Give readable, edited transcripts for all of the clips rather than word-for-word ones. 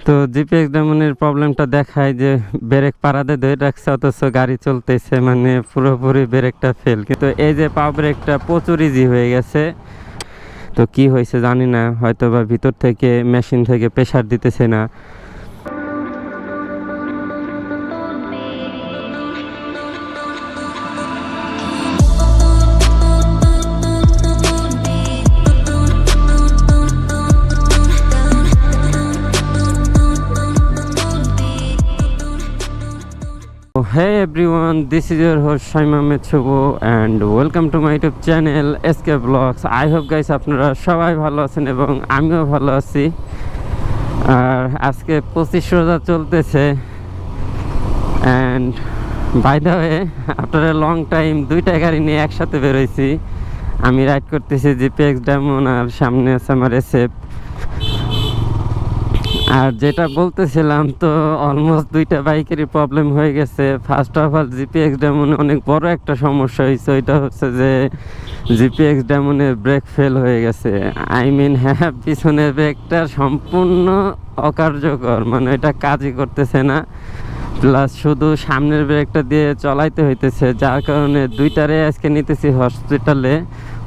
তো জিপিএক্স ডায়মন্ডের প্রবলেমটা দেখায় যে ব্রেক পাড়াতে ধরে রাখছে অথচ গাড়ি চলতেছে, মানে পুরোপুরি ব্রেকটা ফেল। কিন্তু এই যে পাওয়ার ব্রেকটা প্রচুর ইজি হয়ে গেছে। তো কি হয়েছে জানি না, হয়তো বা ভিতর থেকে মেশিন থেকে প্রেশার দিতেছে না। Hey everyone, this is your host Shaima Metsubo and welcome to my YouTube channel SK Vlogs. I hope guys আপনারা সবাই ভালো আছেন এবং আমিও ভালো আছি। আর আজকে 25 রোজা চলতেছে and by the way after a long time দুইটা গাড়ি নিয়ে একসাথে বের হইছি। আমি রাইড করতেছি জিপিএক্স ডায়মন্ড আর সামনে আছে আমার এসএফ। আর যেটা বলতেছিলাম, তো অলমোস্ট দুইটা বাইকেরই প্রবলেম হয়ে গেছে। ফার্স্ট অফ অল জিপিএক্স ডায়মন্ডে অনেক বড় একটা সমস্যা হয়েছে, ওইটা হচ্ছে যে জিপিএক্স ডায়মন্ডের ব্রেক ফেল হয়ে গেছে। আই মিন হ্যাঁ, পিছনের ব্রেকটা সম্পূর্ণ অকার্যকর, মানে এটা কাজই করতেছে না। প্লাস শুধু সামনের ব্রেকটা দিয়ে চলাইতে হইতেছে, যার কারণে দুইটারে আজকে নিতেছি হসপিটালে,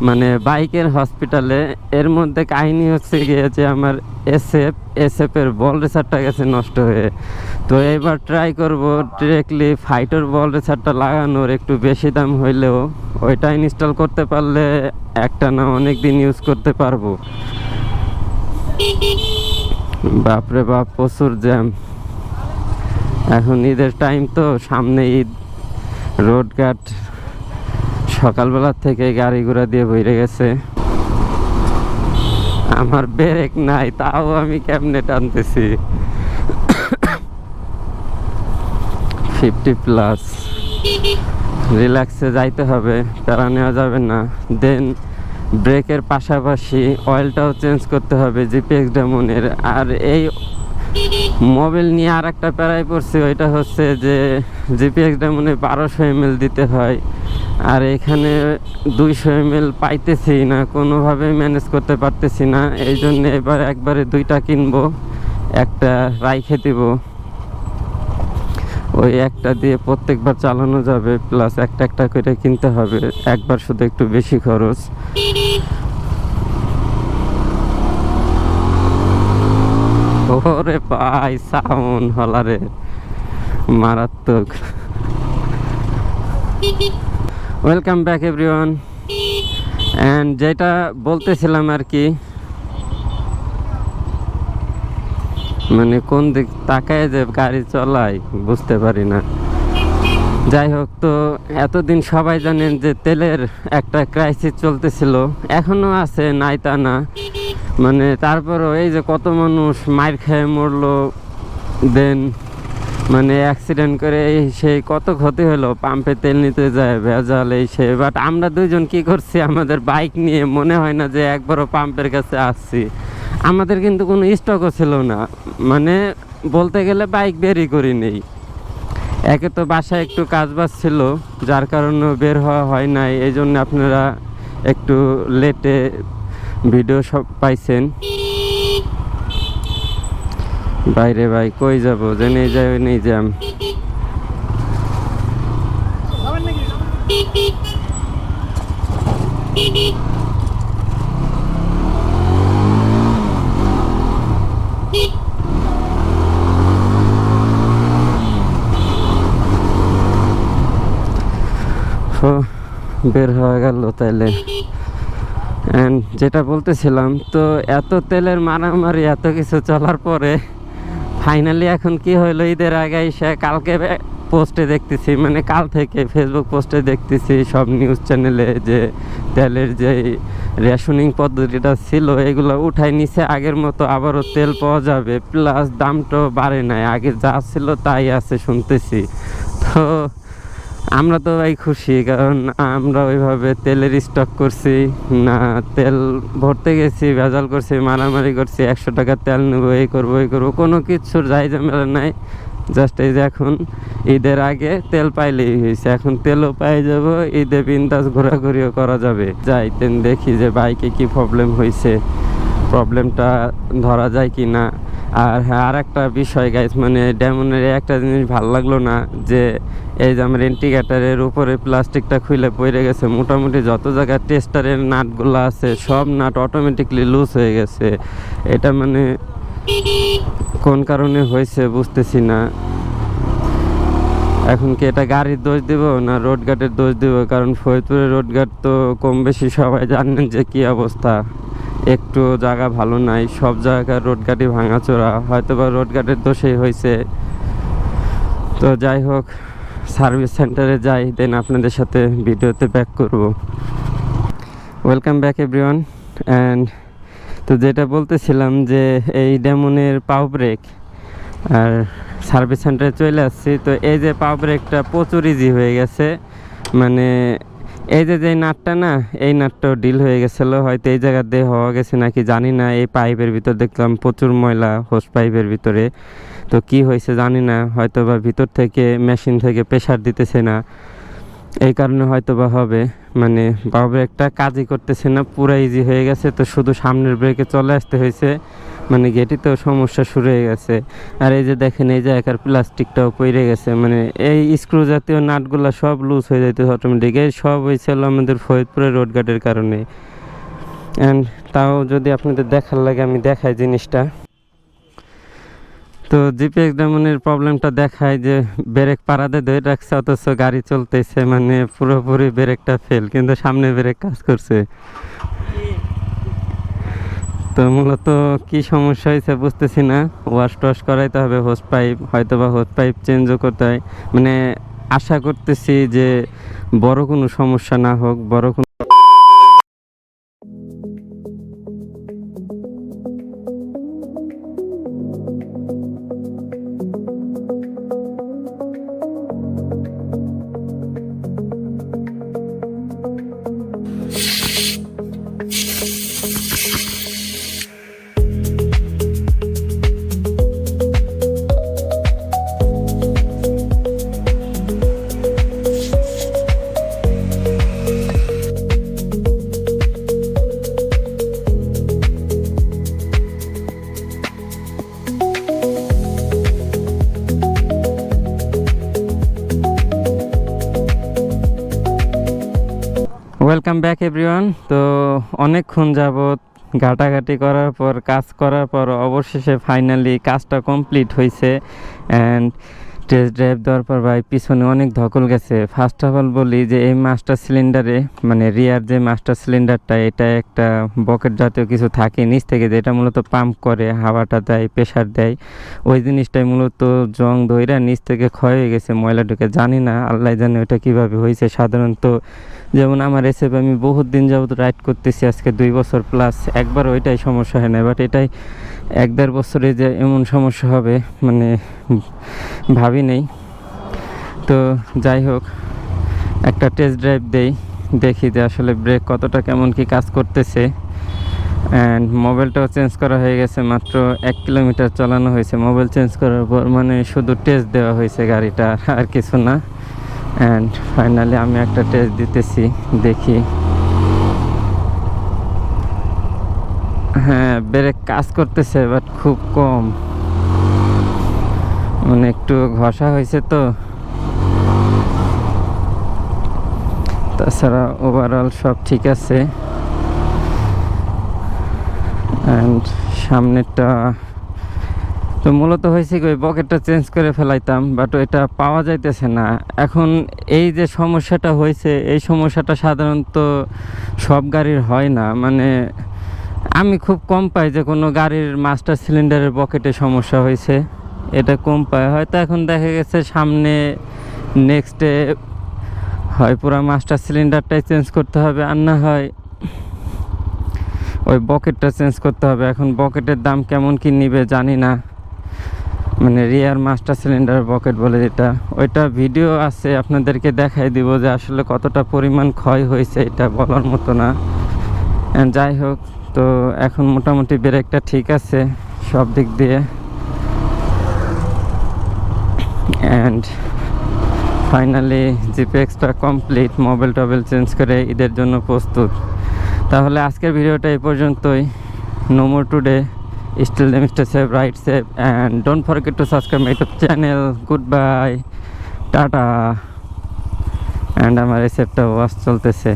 মানে বাইকের হসপিটালে। এর মধ্যে কাহিনী হচ্ছে গিয়ে যে আমার এসএফের বল রেসারটা গেছে নষ্ট হয়ে। তো এবার ট্রাই করব ডিরেক্টলি ফাইটার বল রেসারটা লাগানোর, একটু বেশি দাম হইলেও ওইটা ইনস্টল করতে পারলে একটা না অনেক দিন ইউজ করতে পারবো। বাপরে বাপ, প্রচুর জ্যাম। এখন ঈদের টাইম, তো সামনে ঈদ, রোডঘাট সকালবেলা থেকে গাড়ি ঘোড়া দিয়ে ভরে গেছে। আমার ব্রেক নাই, তাও আমি কেমনে টানতেছি। 50+ রিল্যাক্সে যাইতে হবে, প্যারা নেওয়া যাবে না। দেন ব্রেকের পাশাপাশি অয়েলটাও চেঞ্জ করতে হবে জিপিএক্স ডায়মন্ডের। আর এই মোবাইল নিয়ে আর একটা প্যারায় পড়ছে, ওইটা হচ্ছে যে জিপিএক্স ডায়মন্ডে 1200 ml দিতে হয়, আর এখানে 200 ml পাইতেছি না, কোনোভাবে ম্যানেজ করতে পারতেছি না। এই জন্য এবার একবারে দুইটা কিনবো, একটা রাইখে দিব। ওই একটা দিয়ে প্রত্যেকবার চালানো যাবে, প্লাস একটা একটা করে কিনতে হবে, একবার শুধু একটু বেশি খরচ। ওরে ভাই, সাউন্ড হলারে মারাত্মক। Welcome back everyone. অ্যান্ড যেটা বলতেছিলাম আর কি, মানে কোন দিক তাকায় যে গাড়ি চলাই বুঝতে পারি না। যাই হোক, তো এতদিন সবাই জানেন যে তেলের একটা ক্রাইসিস চলতেছিল, এখনও আছে, নাই তা না। মানে তারপরও এই যে কত মানুষ মাইর খেয়ে মরলো, দেন মানে অ্যাক্সিডেন্ট করে সেই কত ক্ষতি হলো, পাম্পে তেল নিতে যায় ভেজাল এই সে। বাট আমরা দুইজন কি করছি, আমাদের বাইক নিয়ে মনে হয় না যে একবারও পাম্পের কাছে আসছি। আমাদের কিন্তু কোনো স্টকও ছিল না, মানে বলতে গেলে বাইক বেরই করি নেই। একে তো বাসায় একটু কাজবাজ ছিল, যার কারণে বের হওয়া হয় নাই। এই জন্য আপনারা একটু লেটে ভিডিও সব পাইছেন। বাইরে ভাই কই যাব, যে নেই যাই নেই জ্যাম। বের হয়ে গেল তাইলে। অ্যান্ড যেটা বলতেছিলাম, তো এত তেলের মারামারি এত কিছু চলার পরে ফাইনালি এখন কি হইলো, ঈদের আগে এসে কালকে পোস্টে দেখতেছি, মানে কাল থেকে ফেসবুক পোস্টে দেখতেছি সব নিউজ চ্যানেলে যে তেলের যে রেশনিং পদ্ধতিটা ছিল এগুলো উঠাই নিছে। আগের মতো আবারও তেল পাওয়া যাবে, প্লাস দামটাও বাড়ে নাই, আগে যা ছিল তাই আছে শুনতেছি। তো আমরা তো ভাই খুশি, কারণ আমরা ওইভাবে তেলের স্টক করছি না, তেল ভরতে গেছি, ভেজাল করছি, মারামারি করছি, 100 টাকা তেল নেবো, এই করবো এই করবো, কোনো কিছুর যাই ঝামেলা নাই। জাস্ট এই যে এখন ঈদের আগে তেল পাইলেই হয়েছে, এখন তেলও পাই যাব, ঈদে বিন্দাস ঘোরাঘুরিও করা যাবে। যাইতেন দেখি যে বাইকে কি প্রবলেম হয়েছে, প্রবলেমটা ধরা যায় কি না। আর হ্যাঁ, আর একটা বিষয় গাইস, মানে ডেমনের একটা জিনিস ভালো লাগলো না, যে এই যে আমার ইন্ডিকেটারের উপরে প্লাস্টিকটা খুলে পড়ে গেছে। মোটামুটি যত জায়গায় টেস্টারের নাটগুলো আছে সব নাট অটোমেটিকলি লুজ হয়ে গেছে। এটা মানে কোন কারণে হয়েছে বুঝতেছি না। এখন কি এটা গাড়ির দোষ দিব না রোড গার্ডের দোষ দিব? কারণ ফরিদপুরের রোড গার্ড তো কম বেশি সবাই জানেন যে কি অবস্থা, একটু জায়গা ভালো নাই, সব জায়গায় রোড গার্ডই ভাঙাচোরা। হয়তো বা রোড গার্ডের দোষেই হয়েছে। তো যাই হোক, সার্ভিস সেন্টারে যাই, দেন আপনাদের সাথে ভিডিওতে ব্যাক করব। Welcome back everyone. অ্যান্ড তো যেটা বলতেছিলাম যে এই ডেমনের পাও ব্রেক আর সার্ভিস সেন্টারে চলে আসছি। তো এই যে পাও ব্রেকটা প্রচুর ইজি হয়ে গেছে, মানে এই যে নাটটা না, এই নাটটাও ডিল হয়ে গেছিলো, হয়তো এই জায়গা দিয়ে হওয়া গেছে নাকি জানি না। এই পাইপের ভিতর দেখলাম প্রচুর ময়লা, হোস পাইপের ভিতরে। তো কি হয়েছে জানি না, হয়তো বা ভিতর থেকে মেশিন থেকে প্রেশার দিতেছে না, এই কারণে হয়তো বা হবে। মানে পাও ব্রেকটা কাজই করতেছে না, পুরো ইজি হয়ে গেছে। তো শুধু সামনের ব্রেকে চলে আসতে হয়েছে, মানে গেটিতেও সমস্যা শুরু হয়ে গেছে। আর এই যে দেখেন, এই জায়গার প্লাস্টিকটাও পড়ে গেছে, মানে এই স্ক্রু জাতীয় নাটগুলো সব লুজ হয়ে যাইতে অটোমেটিক। এই সব হয়েছিল আমাদের ফরিদপুরের রোড গার্ডের কারণে। অ্যান্ড তাও যদি আপনাদের দেখার লাগে আমি দেখাই জিনিসটা। তো জিপিএক্স ডেমনের প্রবলেমটা দেখায় যে ব্রেক পাড়াতে ধরে রাখছে, অথচ গাড়ি চলতেছে, মানে পুরোপুরি ব্রেকটা ফেল, কিন্তু সামনে ব্রেক কাজ করছে। তো মূলত কি সমস্যা হয়েছে বুঝতেছি না। ওয়াশ টোয়াশ করাইতে হবে, হোস পাইপ, হয়তো বা হোস পাইপ চেঞ্জও করতে হয়। মানে আশা করতেছি যে বড় কোনো সমস্যা না হোক, বড় কোনো। Welcome back everyone. তো অনেকক্ষণ যাবৎ ঘাটাঘাটি করার পর, কাজ করার পর অবশেষে ফাইনালি কাজটা কমপ্লিট হয়েছে। অ্যান্ড টেস্ট ড্রাইভ দেওয়ার পর ভাই পিছনে অনেক ধকল গেছে। ফার্স্ট অফ অল বলি যে এই মাস্টার সিলিন্ডারে, মানে রিয়ার যে মাস্টার সিলিন্ডারটা, এটা একটা বকেট জাতীয় কিছু থাকে নিচ থেকে, যেটা মূলত পাম্প করে হাওয়াটা দেয়, প্রেশার দেয়। ওই জিনিসটাই মূলত জং ধইরা নিচ থেকে ক্ষয় হয়ে গেছে, ময়লা ঢুকে। জানি না, আল্লাহ জানে ওইটা কীভাবে হয়েছে। সাধারণত যেমন আমার এসএফ আমি বহুত দিন যাবত রাইড করতেছি, আজকে 2 বছর প্লাস, একবার ওইটাই সমস্যা হয় না। বাট এটাই 1-1.5 বছরে যে এমন সমস্যা হবে মানে ভাবি নেই। তো যাই হোক, একটা টেস্ট ড্রাইভ দেই, দেখি যে আসলে ব্রেক কতটা কেমন কি কাজ করতেছে। অ্যান্ড মোবাইলটাও চেঞ্জ করা হয়ে গেছে, মাত্র 1 কিলোমিটার চালানো হয়েছে মোবাইল চেঞ্জ করার পর, মানে শুধু টেস্ট দেওয়া হয়েছে গাড়িটা, আর কিছু না। অ্যান্ড ফাইনালি আমি একটা টেস্ট দিতেছি, দেখি। হ্যাঁ, ব্রেক কাজ করতেছে, বাট খুব কম, মানে একটু ঘষা হয়েছে তো। তাছাড়া ওভারঅল সব ঠিক আছে। অ্যান্ড সামনেরটা তো মূলত হয়েছে কি, ওই বকেটটা চেঞ্জ করে ফেলাইতাম, বাট ওইটা পাওয়া যাইতেছে না এখন। এই যে সমস্যাটা হয়েছে, এই সমস্যাটা সাধারণত সব গাড়ির হয় না, মানে আমি খুব কম পাই যে কোনো গাড়ির মাস্টার সিলিন্ডারের বকেটে সমস্যা হয়েছে, এটা কম পাই। হয়তো এখন দেখা গেছে সামনে নেক্সটে হয় পুরো মাস্টার সিলিন্ডারটাই চেঞ্জ করতে হবে, আর না হয় ওই বকেটটা চেঞ্জ করতে হবে। এখন বকেটের দাম কেমন কি নিবে জানি না, মানে রিয়ার মাস্টার সিলিন্ডার বকেট বলে যেটা, ওইটা ভিডিও আছে, আপনাদেরকে দেখাই দিব যে আসলে কতটা পরিমাণ ক্ষয় হয়েছে, এটা বলার মতো না। যাই হোক, তো এখন মোটামুটি ব্রেকটা ঠিক আছে সব দিক দিয়ে। অ্যান্ড ফাইনালি জিপিএক্সটা কমপ্লিট, মোবাইল টোবাইল চেঞ্জ করে ঈদের জন্য প্রস্তুত। তাহলে আজকের ভিডিওটা এই পর্যন্তই। No more today. Still them stay safe, ride safe, and don't forget to subscribe my YouTube channel. Goodbye, tata. And আমার এই সেটটা ওয়াশ চলতেছে।